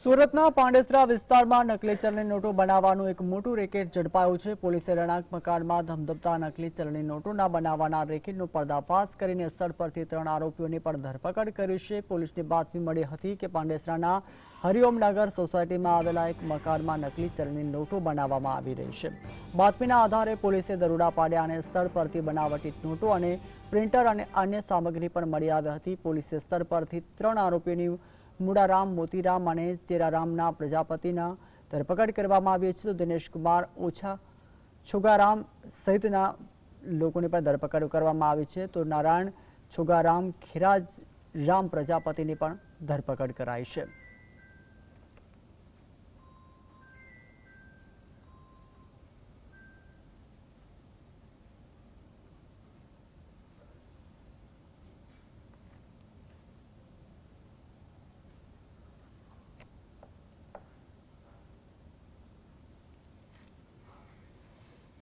સુરતના પાંડેસરા વિસ્તારમાં નકલી ચલણી નોટો બનાવવાનું એક મોટું રેકેટ ઝડપાયું છે। પોલીસે રહેણાંક મકાનમાં ધમધમતા નકલી ચલણી નોટોના બનાવવાના રેકેટનો પર્દાફાશ કરીને સ્થળ પરથી 3 આરોપીઓની પણ ધરપકડ કરી છે। પોલીસને બાતમી મળી હતી કે પાંડેસરાના હરિઓમનગર સોસાયટીમાં આવેલા એક મકાનમાં નકલી ચલણી નોટો બનાવવામાં આવી રહી છે। બાતમીના આધારે પોલીસે દરોડા પાડ્યા અને સ્થળ પરથી બનાવટી નોટો અને પ્રિન્ટર અને અન્ય સામગ્રી પણ મળી આવી હતી। પોલીસે સ્થળ પરથી 3 આરોપીઓની મુડારામ, મોતીરામ અને ચેરારામના પ્રજાપતિના ધરપકડ કરવામાં આવી છે। તો દિનેશ કુમાર ઓછા છોગારામ સહિતના લોકોની પણ ધરપકડ કરવામાં આવી છે। તો નારાયણ છોગારામ, ખેરાજ રામ પ્રજાપતિની પણ ધરપકડ કરાઈ છે।